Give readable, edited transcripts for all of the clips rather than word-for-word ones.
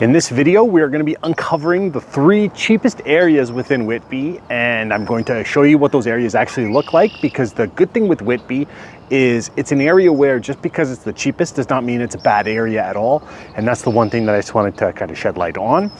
In this video, we're going to be uncovering the 3 cheapest areas within Whitby, and I'm going to show you what those areas actually look like, because the good thing with Whitby is it's an area where just because it's the cheapest does not mean it's a bad area at all. And that's the one thing that I just wanted to kind of shed light on.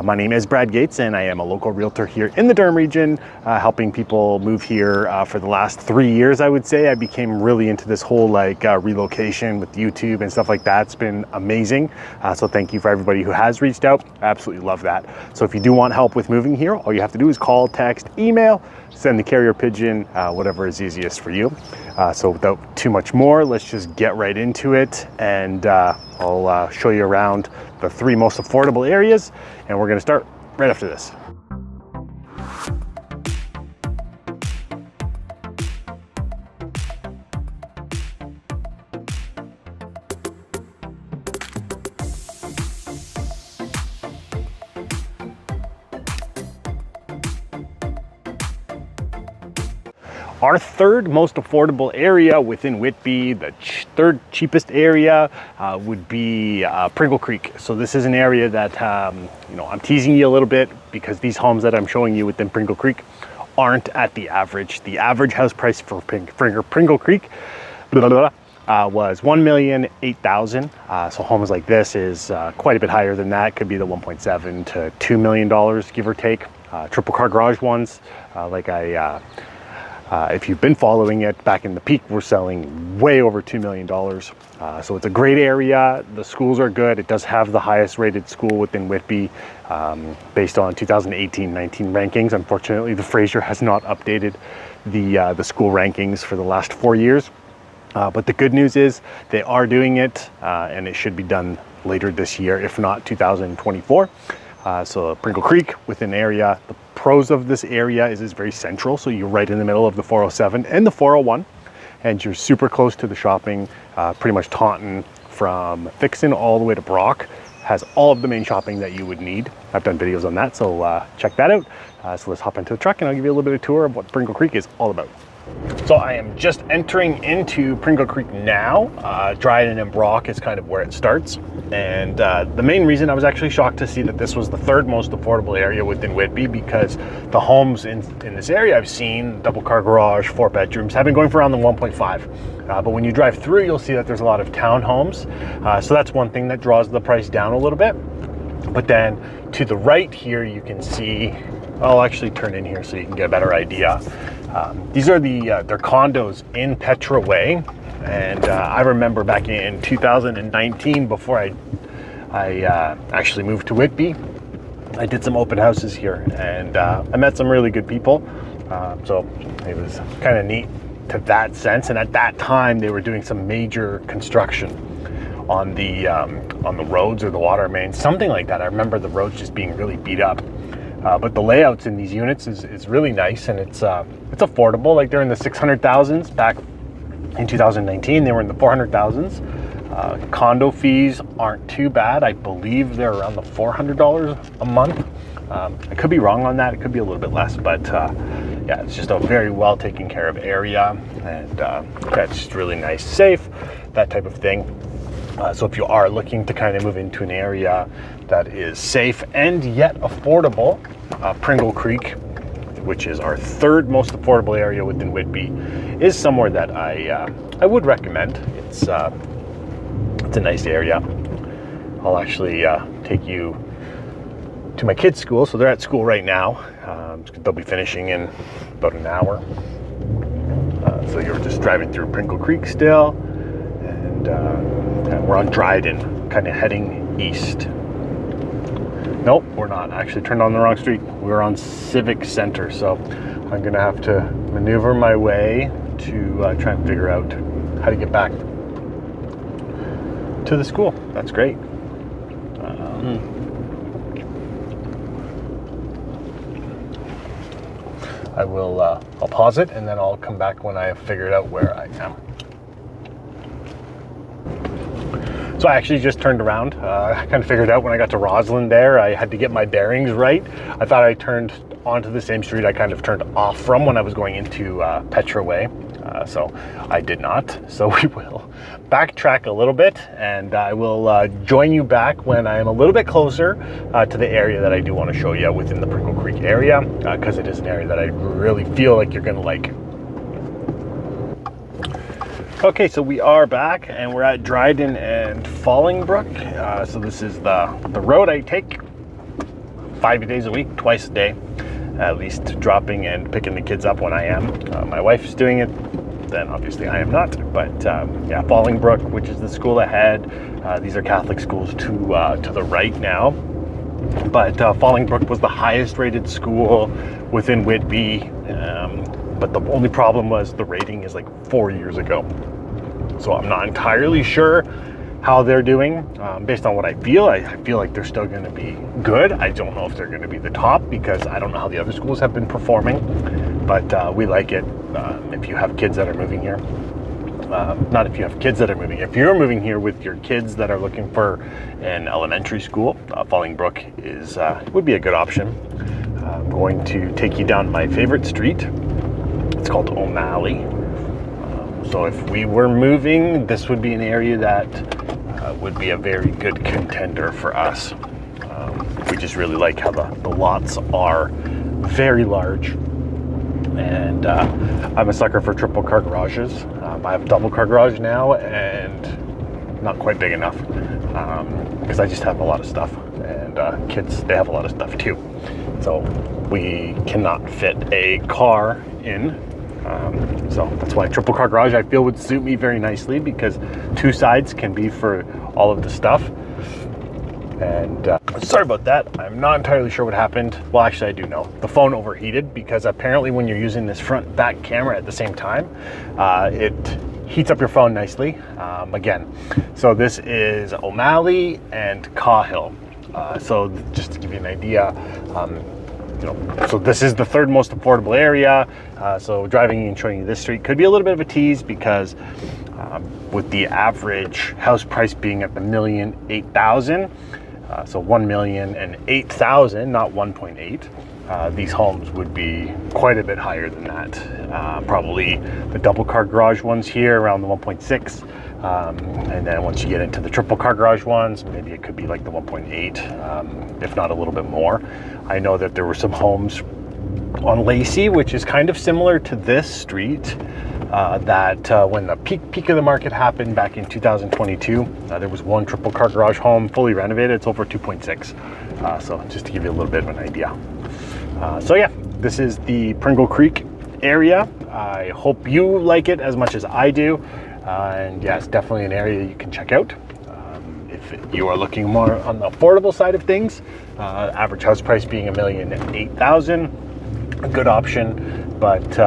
My name is Brad Gates, and I am a local realtor here in the Durham region, helping people move here for the last 3 years. I would say I became really into this whole relocation with YouTube and stuff like that. It's been amazing. So thank you for everybody who has reached out. I absolutely love that. So if you do want help with moving here, all you have to do is call, text, email, send the carrier pigeon, whatever is easiest for you. So without too much more, let's just get right into it, and I'll show you around the 3 most affordable areas, and we're going to start right after this. Our 3rd most affordable area within Whitby, the 3rd cheapest area would be Pringle Creek. So this is an area that, I'm teasing you a little bit because these homes that I'm showing you within Pringle Creek aren't at the average. The average house price for Pringle Creek was $1,008,000. So homes like this is quite a bit higher than that. Could be the $1.7 to $2 million, give or take. Triple car garage ones, if you've been following it, back in the peak, we're selling way over $2 million. So it's a great area. The schools are good. It does have the highest rated school within Whitby based on 2018-19 rankings. Unfortunately, the Fraser has not updated the school rankings for the last 4 years. But the good news is they are doing it, and it should be done later this year, if not 2024. So Pringle Creek within area. The pros of this area is it's very central, so you're right in the middle of the 407 and the 401, and you're super close to the shopping. Pretty much Taunton from Fixon all the way to Brock has all of the main shopping that you would need. I've done videos on that, so check that out. So let's hop into the truck and I'll give you a little bit of a tour of what Pringle Creek is all about. So I am just entering into Pringle Creek now. Dryden and Brock is kind of where it starts. And the main reason I was actually shocked to see that this was the 3rd most affordable area within Whitby, because the homes in this area I've seen, double car garage, 4 bedrooms, have been going for around the 1.5. But when you drive through, you'll see that there's a lot of townhomes. So that's one thing that draws the price down a little bit. But then to the right here, you can see, I'll actually turn in here so you can get a better idea. These are they're condos in Petra Way, and I remember back in 2019, before I actually moved to Whitby, I did some open houses here, and I met some really good people. So it was kind of neat to that sense. And at that time, they were doing some major construction on the roads or the water mains, something like that. I remember the roads just being really beat up. But the layouts in these units is really nice, and it's affordable. Like, they're in the 600,000s. Back in 2019, they were in the 400,000s. Condo fees aren't too bad. I believe they're around the $400 a month. I could be wrong on that. It could be a little bit less, but yeah, it's just a very well taken care of area, and that's just really nice, safe, that type of thing. So if you are looking to kind of move into an area that is safe and yet affordable, Pringle Creek, which is our 3rd most affordable area within Whitby, is somewhere that I would recommend. It's a nice area. I'll actually take you to my kids' school. So they're at school right now. They'll be finishing in about an hour. So you're just driving through Pringle Creek still, and we're on Dryden, kind of heading east. Nope, we're not. I actually turned on the wrong street. We're on Civic Center, so I'm gonna have to maneuver my way to try and figure out how to get back to the school. That's great. I'll pause it, and then I'll come back when I have figured out where I am. So I actually just turned around. I kind of figured out when I got to Roslyn there, I had to get my bearings right. I thought I turned onto the same street I kind of turned off from when I was going into Petra Way. So I did not. So we will backtrack a little bit, and I will join you back when I am a little bit closer to the area that I do want to show you within the Pringle Creek area, because it is an area that I really feel like you're going to like. Okay, so we are back, and we're at Dryden and Fallingbrook. So this is the road I take 5 days a week, twice a day, at least, dropping and picking the kids up when I am. My wife is doing it, then obviously I am not. But yeah, Fallingbrook, which is the school ahead. These are Catholic schools to the right now. But Fallingbrook was the highest rated school within Whitby. But the only problem was the rating is like 4 years ago. So I'm not entirely sure how they're doing. Based on what I feel like they're still going to be good. I don't know if they're going to be the top, because I don't know how the other schools have been performing. But we like it. If you have kids that are moving here, not if you have kids that are moving, if you're moving here with your kids that are looking for an elementary school, Fallingbrook is would be a good option. I'm going to take you down my favorite street. It's called O'Malley. So if we were moving, this would be an area that would be a very good contender for us. We just really like how the lots are very large. And I'm a sucker for triple car garages. I have a double car garage now, and not quite big enough, because I just have a lot of stuff. And kids, they have a lot of stuff too. So we cannot fit a car in. So that's why triple car garage I feel would suit me very nicely, because two sides can be for all of the stuff. And sorry about that. I'm not entirely sure what happened. Well, actually I do know. The phone overheated, because apparently when you're using this front back camera at the same time, it heats up your phone nicely. Again, so this is O'Malley and Cahill. So just to give you an idea, so this is the third most affordable area. So driving and showing you this street could be a little bit of a tease, because with the average house price being at the $1,008,000, so $1,008,000, not 1.8. These homes would be quite a bit higher than that. Probably the double car garage ones here around the 1.6. And then once you get into the triple car garage ones, maybe it could be like the 1.8, if not a little bit more. I know that there were some homes on Lacey, which is kind of similar to this street, that when the peak of the market happened back in 2022, there was one triple car garage home fully renovated. It's over 2.6. So just to give you a little bit of an idea. So yeah, this is the Pringle Creek area. I hope you like it as much as I do. And yeah, it's definitely an area you can check out. If you are looking more on the affordable side of things, average house price being $1,008,000, a good option. But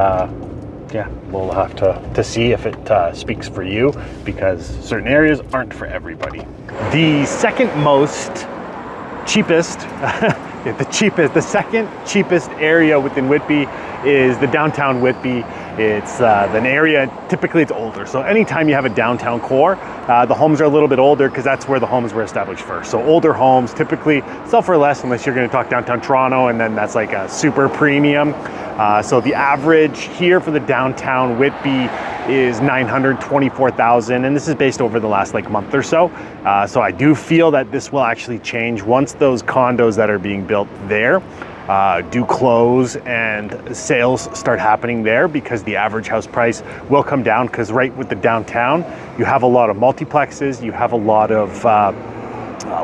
yeah, we'll have to see if it speaks for you, because certain areas aren't for everybody. The second most cheapest, the second cheapest area within Whitby is the downtown Whitby. It's an area, typically it's older. So anytime you have a downtown core, the homes are a little bit older, because that's where the homes were established first. So older homes typically sell for less, unless you're going to talk downtown Toronto, and then that's like a super premium. So the average here for the downtown Whitby is $924,000, and this is based over the last like month or so. So I do feel that this will actually change once those condos that are being built there do close and sales start happening there, because the average house price will come down. Because right with the downtown, you have a lot of multiplexes, you have a lot of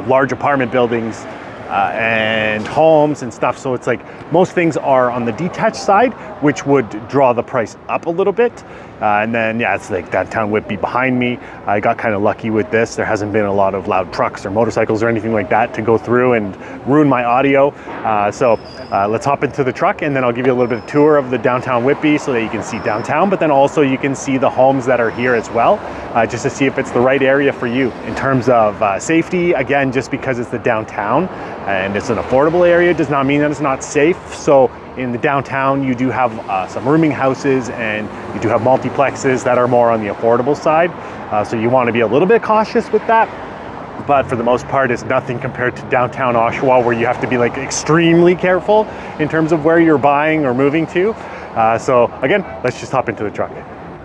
large apartment buildings and homes and stuff. So it's like most things are on the detached side, which would draw the price up a little bit. And then yeah, it's like downtown Whitby behind me. I got kind of lucky with this. There hasn't been a lot of loud trucks or motorcycles or anything like that to go through and ruin my audio. So let's hop into the truck, and then I'll give you a little bit of tour of the downtown Whitby, so that you can see downtown, but then also you can see the homes that are here as well, just to see if it's the right area for you. In terms of safety, again, just because it's the downtown and it's an affordable area does not mean that it's not safe. So in the downtown, you do have some rooming houses, and you do have multiplexes that are more on the affordable side. So you want to be a little bit cautious with that. But for the most part, it's nothing compared to downtown Oshawa, where you have to be like extremely careful in terms of where you're buying or moving to. So again, let's just hop into the truck.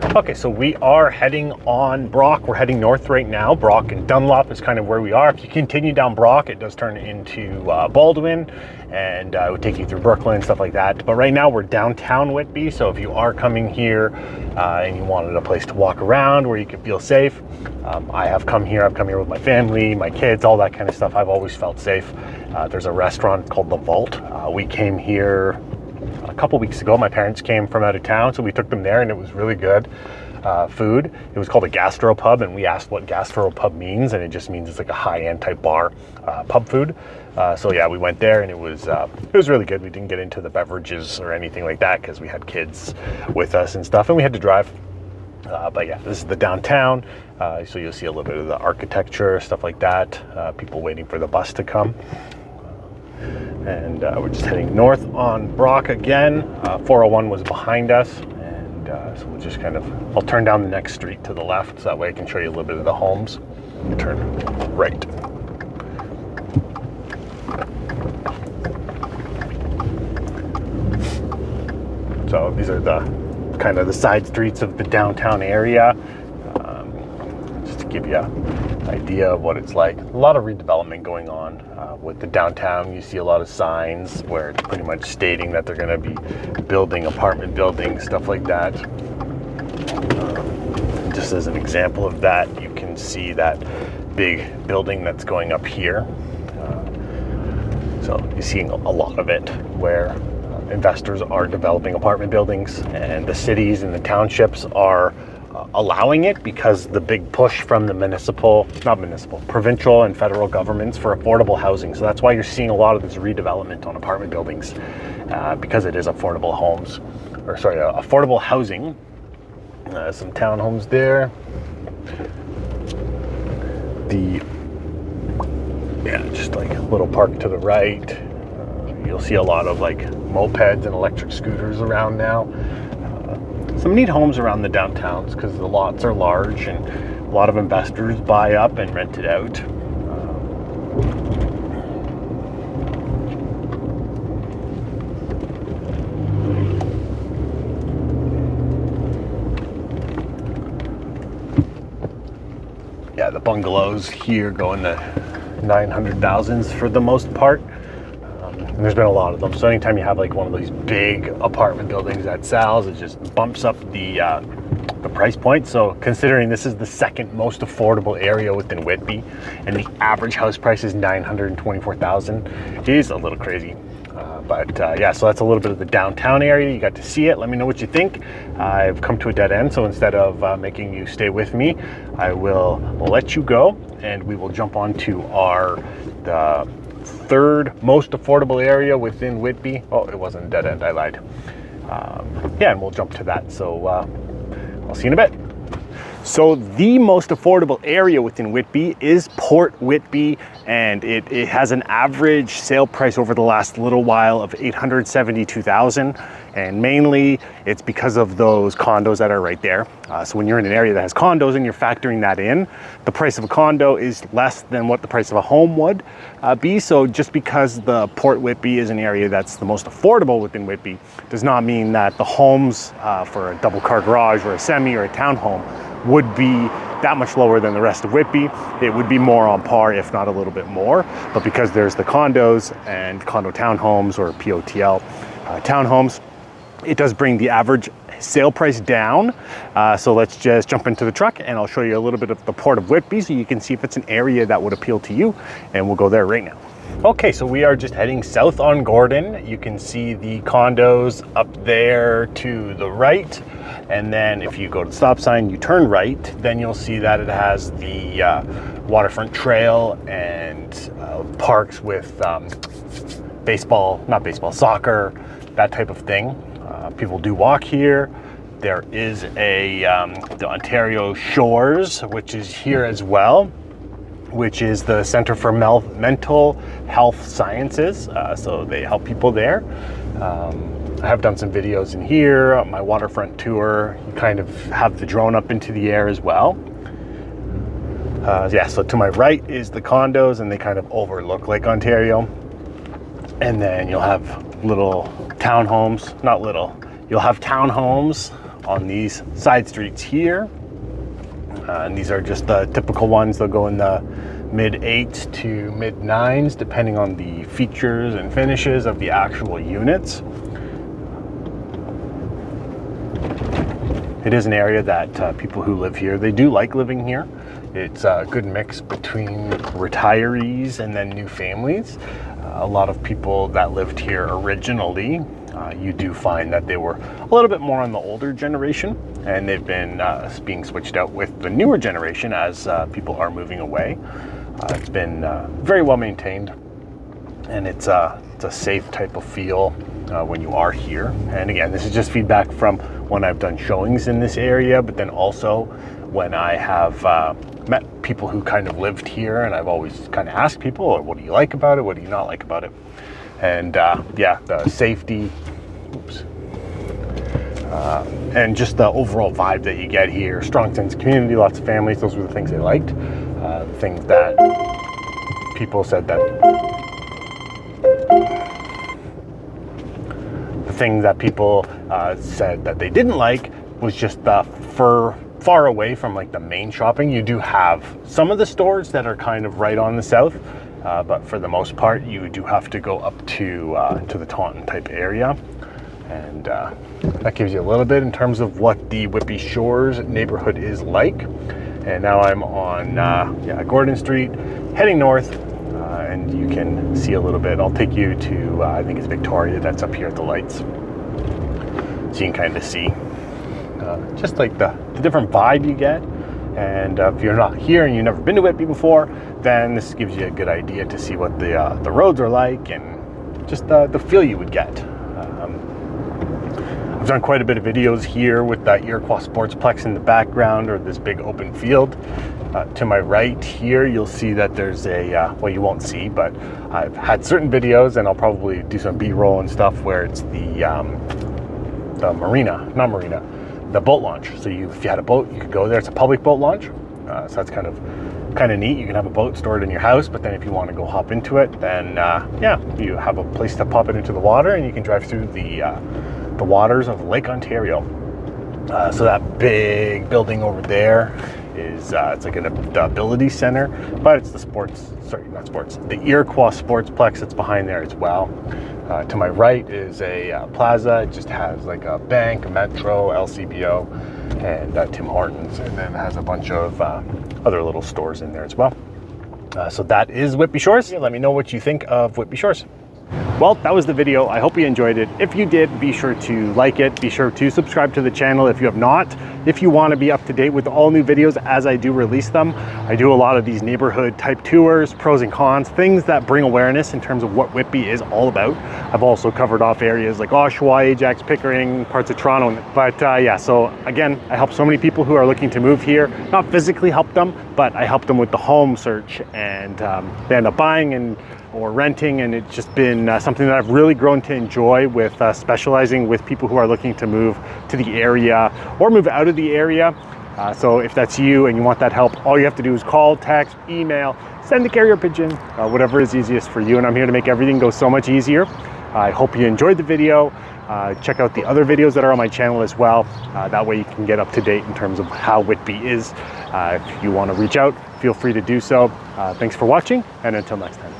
Okay, so we are heading on Brock. We're heading north right now. Brock and Dunlop is kind of where we are. If you continue down Brock, it does turn into Baldwin, and it would take you through Brooklyn and stuff like that. But right now we're downtown Whitby, so if you are coming here and you wanted a place to walk around where you can feel safe, I have come here. I've come here with my family, my kids, all that kind of stuff. I've always felt safe. There's a restaurant called The Vault. We came here a couple weeks ago. My parents came from out of town, so we took them there, and it was really good food. It was called a gastropub, and we asked what gastropub means, and it just means it's like a high-end type bar pub food. So yeah, we went there, and it was really good. We didn't get into the beverages or anything like that because we had kids with us and stuff, and we had to drive. But yeah, this is the downtown, so you'll see a little bit of the architecture, stuff like that. People waiting for the bus to come. And we're just heading north on Brock again. 401 was behind us, and so we'll just I'll turn down the next street to the left, so that way I can show you a little bit of the homes. Turn right. So these are the the side streets of the downtown area. Just to give you an idea of what it's like. A lot of redevelopment going on with the downtown. You see a lot of signs where it's pretty much stating that they're going to be building apartment buildings, stuff like that. Just as an example of that, you can see that big building that's going up here. So you're seeing a lot of it where investors are developing apartment buildings, and the cities and the townships are allowing it because the big push from the provincial and federal governments for affordable housing. So that's why you're seeing a lot of this redevelopment on apartment buildings, because it is affordable homes, affordable housing. Some townhomes there. Just like a little park to the right. You'll see a lot of like mopeds and electric scooters around now. Some neat homes around the downtowns because the lots are large and a lot of investors buy up and rent it out. Yeah, the bungalows here go in the 900,000s for the most part. And there's been a lot of them. So anytime you have like one of these big apartment buildings that sells, it just bumps up the price point. So considering this is the second most affordable area within Whitby, and the average house price is $924,000, it is a little crazy. Yeah, so that's a little bit of the downtown area. You got to see it. Let me know what you think. I've come to a dead end, so instead of making you stay with me, I will let you go, and we will jump on to the third most affordable area within Whitby. Oh, it wasn't a dead end, I lied. Yeah, and we'll jump to that. So I'll see you in a bit. So the most affordable area within Whitby is Port Whitby, and it has an average sale price over the last little while of $872,000, and mainly it's because of those condos that are right there. So when you're in an area that has condos and you're factoring that in, the price of a condo is less than what the price of a home would be. So just because the Port Whitby is an area that's the most affordable within Whitby does not mean that the homes for a double car garage or a semi or a townhome would be that much lower than the rest of Whitby. It would be more on par, if not a little bit more. But because there's the condos and condo townhomes or POTL townhomes, it does bring the average sale price down. So let's just jump into the truck and I'll show you a little bit of the Port of Whitby so you can see if it's an area that would appeal to you, and we'll go there right now. Okay, so we are just heading south on Gordon. You can see the condos up there to the right. And then if you go to the stop sign, you turn right, then you'll see that it has the waterfront trail and parks with soccer, that type of thing. People do walk here. There is the Ontario Shores, which is here as well, which is the Center for Mental Health Sciences. So they help people there. I have done some videos in here. My waterfront tour, you kind of have the drone up into the air as well. Yeah, so to my right is the condos, and they kind of overlook Lake Ontario. And then you'll have little townhomes, you'll have townhomes on these side streets here. And these are just the typical ones. They'll go in the mid-8s to mid-9s, depending on the features and finishes of the actual units. It is an area that people who live here, they do like living here. It's a good mix between retirees and then new families. A lot of people that lived here originally, you do find that they were a little bit more on the older generation, and they've been being switched out with the newer generation as people are moving away. It's been very well maintained, and it's a safe type of feel when you are here. And again, this is just feedback from when I've done showings in this area, but then also when I have met people who kind of lived here, and I've always kind of asked people, what do you like about it? What do you not like about it? And yeah, the safety, and just the overall vibe that you get here. Strong sense of community, lots of families. Those were the things they liked. The things that people said that said that they didn't like was just the far away from like the main shopping. You do have some of the stores that are kind of right on the south, but for the most part you do have to go up to the Taunton type area, and that gives you a little bit in terms of what the Whitby Shores neighborhood is like. And now I'm on Gordon Street heading north, and you can see a little bit. I'll take you to I think it's Victoria, that's up here at the lights, so you can kind of see just like the different vibe you get. And if you're not here and you've never been to Whitby before, then this gives you a good idea to see what the roads are like and just the feel you would get. I've done quite a bit of videos here with the Iroquois Sportsplex in the background, or this big open field. To my right here, you'll see that there's a, well, you won't see, but I've had certain videos, and I'll probably do some B-roll and stuff where it's the boat launch. So if you had a boat, you could go there. It's a public boat launch. So that's kind of neat. You can have a boat stored in your house, but then if you want to go hop into it, then yeah, you have a place to pop it into the water, and you can drive through the waters of Lake Ontario. So that big building over there is it's like an ability center, but it's the Iroquois Sportsplex that's behind there as well. To my right is a plaza. It just has like a bank, a Metro, LCBO, and Tim Hortons, and then it has a bunch of other little stores in there as well. So that is Whitby Shores. Let me know what you think of Whitby Shores. Well, that was the video. I hope you enjoyed it. If you did, be sure to like it. Be sure to subscribe to the channel if you have not. If you want to be up to date with all new videos as I do release them. I do a lot of these neighborhood type tours, pros and cons, things that bring awareness in terms of what Whitby is all about. I've also covered off areas like Oshawa, Ajax, Pickering, parts of Toronto. But yeah, so again, I help so many people who are looking to move here. Not physically help them, but I help them with the home search, and they end up buying or renting, and it's just been something that I've really grown to enjoy, with specializing with people who are looking to move to the area or move out of the area. So if that's you and you want that help, all you have to do is call, text, email, send a carrier pigeon, whatever is easiest for you, and I'm here to make everything go so much easier. I hope you enjoyed the video. Check out the other videos that are on my channel as well. That way you can get up to date in terms of how Whitby is. If you want to reach out, feel free to do so. Thanks for watching, and until next time.